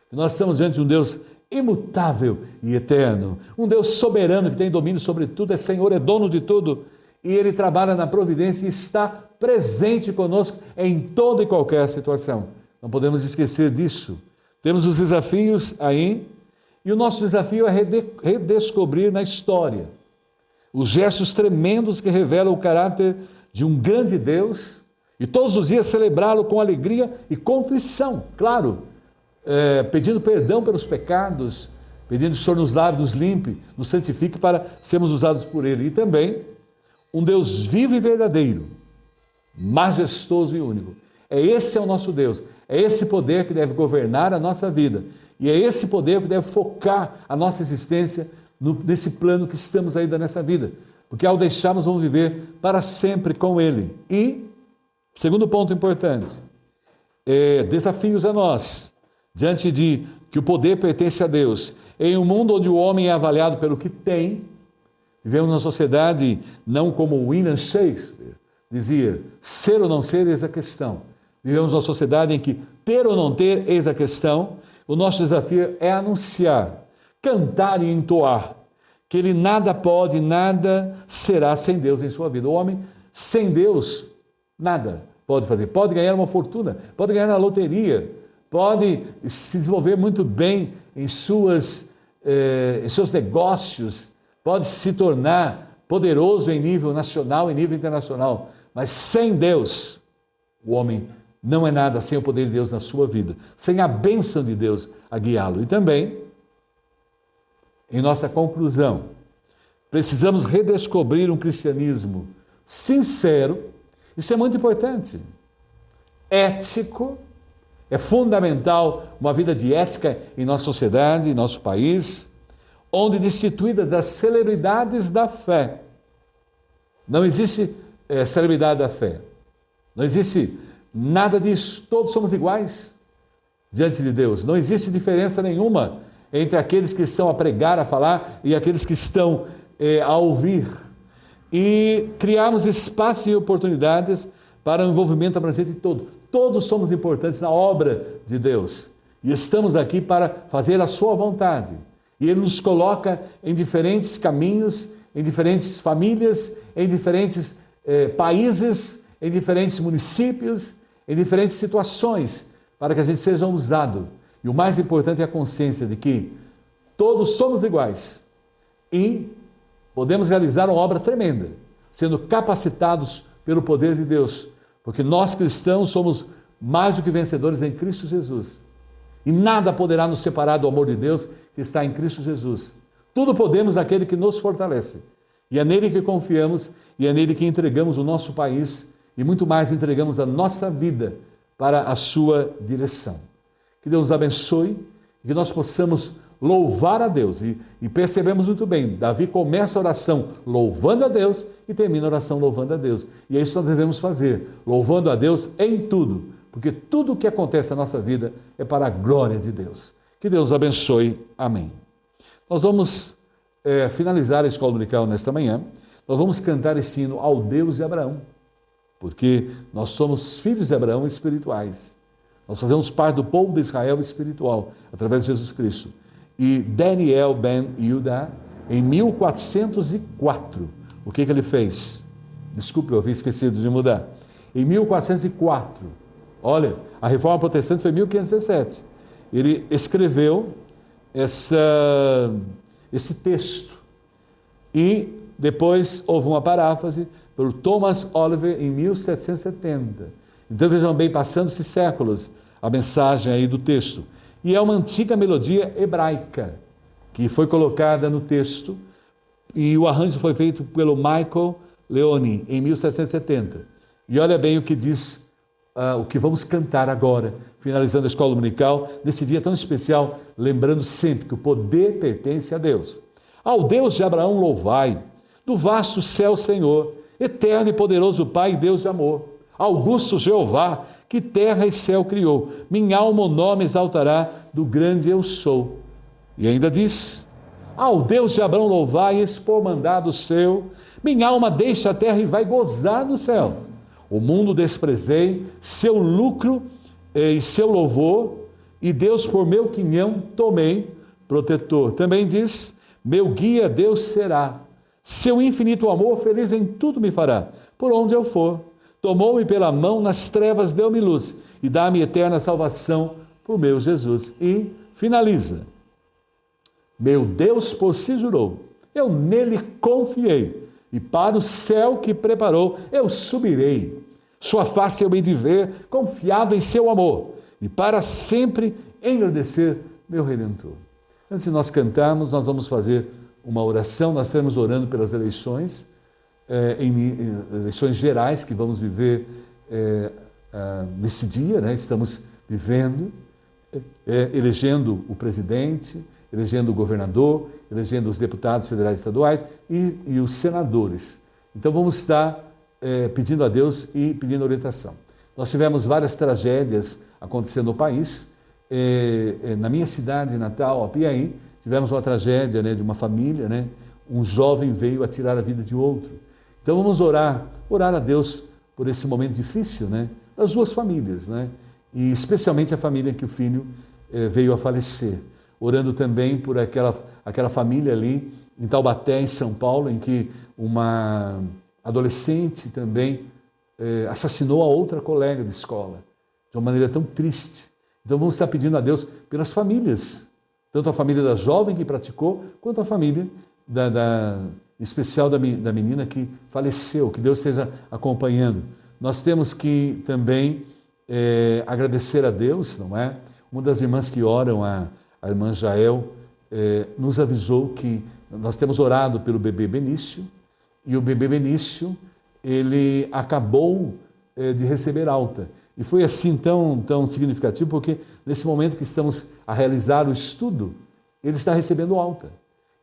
que nós estamos diante de um Deus imutável e eterno. Um Deus soberano que tem domínio sobre tudo, é Senhor, é dono de tudo. E Ele trabalha na providência e está presente conosco em toda e qualquer situação. Não podemos esquecer disso. Temos os desafios aí, e o nosso desafio é redescobrir na história os gestos tremendos que revelam o caráter de um grande Deus, e todos os dias celebrá-lo com alegria e contrição, claro, pedindo perdão pelos pecados, pedindo que o Senhor nos lave, nos limpe, nos santifique para sermos usados por Ele. E também um Deus vivo e verdadeiro, majestoso e único. Esse é o nosso Deus, é esse poder que deve governar a nossa vida, e é esse poder que deve focar a nossa existência nesse plano que estamos ainda nessa vida, porque ao deixarmos vamos viver para sempre com Ele. E, segundo ponto importante, desafios a nós, diante de que o poder pertence a Deus, em um mundo onde o homem é avaliado pelo que tem. Vivemos numa sociedade, não como William Shakespeare dizia, ser ou não ser, eis a questão. Vivemos numa sociedade em que ter ou não ter, eis a questão. O nosso desafio é anunciar, cantar e entoar que ele nada pode, nada será sem Deus em sua vida. O homem sem Deus, nada pode fazer. Pode ganhar uma fortuna, pode ganhar na loteria, pode se desenvolver muito bem em seus negócios, pode se tornar poderoso em nível nacional e nível internacional, mas sem Deus, o homem não é nada, sem o poder de Deus na sua vida, sem a bênção de Deus a guiá-lo. E também, em nossa conclusão, precisamos redescobrir um cristianismo sincero, isso é muito importante, ético. É fundamental uma vida de ética em nossa sociedade, em nosso país, onde destituída das celebridades da fé. Não existe celebridade da fé. Não existe nada disso. Todos somos iguais diante de Deus. Não existe diferença nenhuma entre aqueles que estão a pregar, a falar, e aqueles que estão a ouvir. E criarmos espaços e oportunidades para o envolvimento abrangente de todos. Todos somos importantes na obra de Deus e estamos aqui para fazer a sua vontade. E Ele nos coloca em diferentes caminhos, em diferentes famílias, em diferentes países, em diferentes municípios, em diferentes situações, para que a gente seja usado. E o mais importante é a consciência de que todos somos iguais e podemos realizar uma obra tremenda, sendo capacitados pelo poder de Deus. Porque nós cristãos somos mais do que vencedores em Cristo Jesus. E nada poderá nos separar do amor de Deus que está em Cristo Jesus. Tudo podemos naquele que nos fortalece. E é nele que confiamos e é nele que entregamos o nosso país e muito mais entregamos a nossa vida para a sua direção. Que Deus nos abençoe e que nós possamos louvar a Deus. E percebemos muito bem, Davi começa a oração louvando a Deus e termina a oração louvando a Deus. E é isso que nós devemos fazer, louvando a Deus em tudo, porque tudo o que acontece na nossa vida é para a glória de Deus. Que Deus abençoe. Amém. Nós vamos finalizar a escola dominical nesta manhã. Nós vamos cantar esse hino ao Deus de Abraão, porque nós somos filhos de Abraão espirituais. Nós fazemos parte do povo de Israel espiritual, através de Jesus Cristo. E Daniel ben Yehuda, em 1404, o que ele fez? Desculpe, eu havia esquecido de mudar. Em 1404, olha, a Reforma Protestante foi em 1517. Ele escreveu esse texto. E depois houve uma paráfrase por Thomas Oliver em 1770. Então vejam bem, passando-se séculos, a mensagem aí do texto. E é uma antiga melodia hebraica, que foi colocada no texto, e o arranjo foi feito pelo Michael Leone, em 1770. E olha bem o que diz, o que vamos cantar agora, finalizando a escola dominical, nesse dia tão especial, lembrando sempre que o poder pertence a Deus. Ao Deus de Abraão louvai, do vasto céu Senhor, eterno e poderoso Pai e Deus de amor. Augusto Jeová, que terra e céu criou, minha alma o nome exaltará, do grande eu sou. E ainda diz, ao Deus de Abraão louvai, expor mandado seu, minha alma deixa a terra e vai gozar no céu. O mundo desprezei, seu lucro e seu louvor, e Deus por meu quinhão tomei, protetor. Também diz: meu guia Deus será. Seu infinito amor feliz em tudo me fará. Por onde eu for, tomou-me pela mão, nas trevas deu-me luz e dá-me eterna salvação por meu Jesus. E finaliza: meu Deus por si jurou, eu nele confiei, e para o céu que preparou eu subirei. Sua face eu hei de ver, confiado em seu amor, e para sempre engrandecer meu Redentor. Antes de nós cantarmos, nós vamos fazer uma oração. Nós estamos orando pelas eleições, eleições gerais que vamos viver nesse dia, né? Estamos vivendo, elegendo o presidente, elegendo o governador, elegendo os deputados federais e estaduais e os senadores. Então vamos estar pedindo a Deus e pedindo orientação. Nós tivemos várias tragédias acontecendo no país. Na minha cidade natal, Piaí, tivemos uma tragédia, né, de uma família, né? Um jovem veio a tirar a vida de outro. Então vamos orar a Deus por esse momento difícil, né? Das duas famílias, né? E especialmente a família que o filho veio a falecer. Orando também por aquela família ali em Taubaté, em São Paulo, em que uma adolescente também assassinou a outra colega de escola, de uma maneira tão triste. Então vamos estar pedindo a Deus pelas famílias, tanto a família da jovem que praticou, quanto a família especial da menina que faleceu, que Deus esteja acompanhando. Nós temos que também agradecer a Deus, não é? Uma das irmãs que oram, a irmã Jael, nos avisou que nós temos orado pelo bebê Benício, e o bebê Benício, ele acabou de receber alta. E foi assim tão significativo, porque nesse momento que estamos a realizar o estudo, ele está recebendo alta.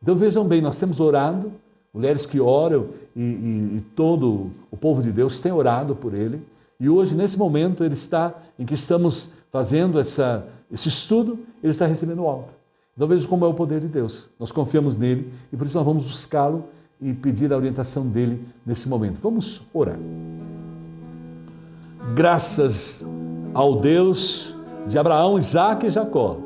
Então vejam bem, nós temos orado, mulheres que oram e todo o povo de Deus tem orado por ele. E hoje, nesse momento, em que estamos fazendo esse estudo, ele está recebendo alta. Então vejam como é o poder de Deus. Nós confiamos nele e por isso nós vamos buscá-lo e pedir a orientação dele nesse momento. Vamos orar. Graças ao Deus de Abraão, Isaque e Jacó,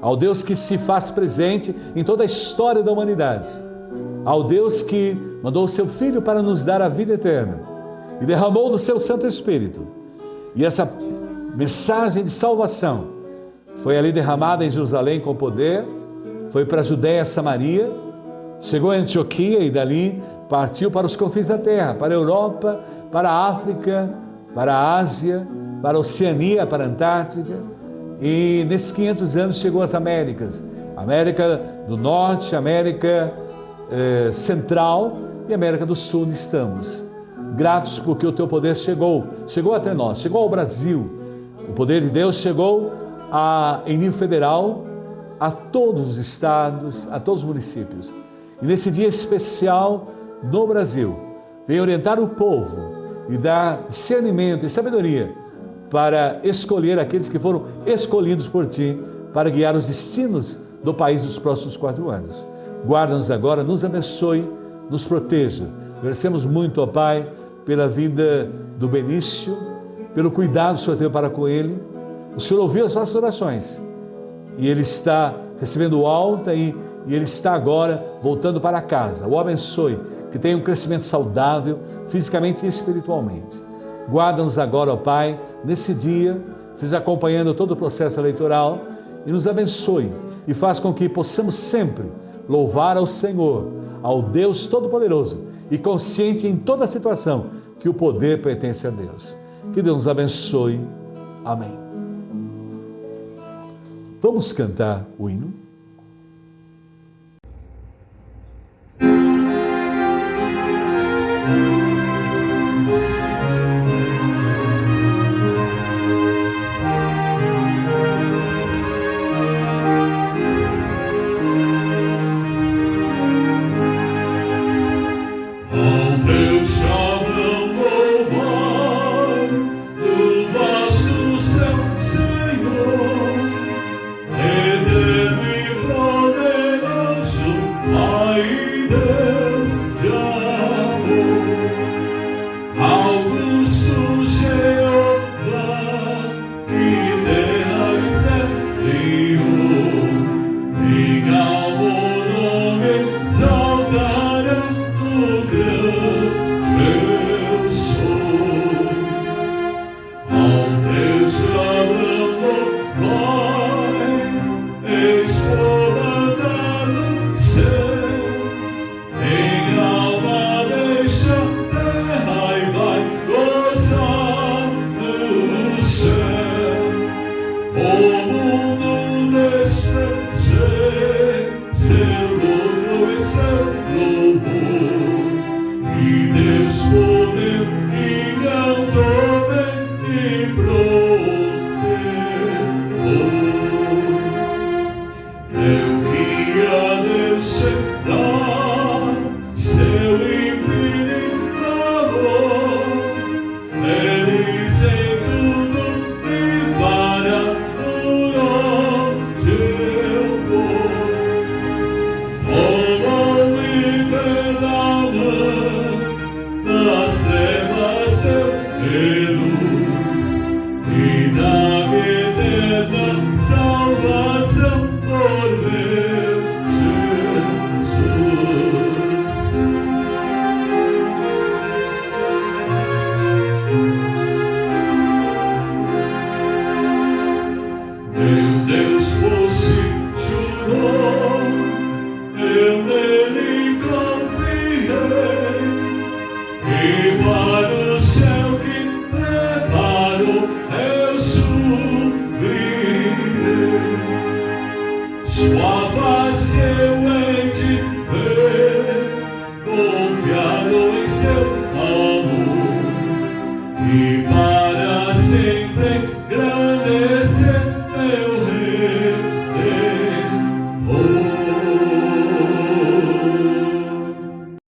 ao Deus que se faz presente em toda a história da humanidade, ao Deus que mandou o seu Filho para nos dar a vida eterna e derramou do seu Santo Espírito. E essa mensagem de salvação foi ali derramada em Jerusalém com poder, foi para a Judéia, Samaria, chegou a Antioquia e dali partiu para os confins da terra, para a Europa, para a África, para a Ásia, para a Oceania, para a Antártica, e nesses 500 anos chegou às Américas, América do Norte, América Central e América do Sul, onde estamos. Gratos porque o teu poder chegou até nós, chegou ao Brasil. O poder de Deus chegou em nível federal, a todos os estados, a todos os municípios. E nesse dia especial no Brasil, vem orientar o povo e dar discernimento e sabedoria para escolher aqueles que foram escolhidos por ti para guiar os destinos do país nos próximos 4 anos. Guarda-nos agora, nos abençoe, nos proteja. Agradecemos muito, ó Pai, pela vida do Benício, pelo cuidado que o Senhor teve para com ele. O Senhor ouviu as nossas orações e ele está recebendo alta e ele está agora voltando para casa. O abençoe, que tenha um crescimento saudável, fisicamente e espiritualmente. Guarda-nos agora, ó Pai, nesse dia, seja acompanhando todo o processo eleitoral e nos abençoe e faz com que possamos sempre louvar ao Senhor, ao Deus Todo-Poderoso e consciente em toda situação que o poder pertence a Deus. Que Deus nos abençoe. Amém. Vamos cantar o hino.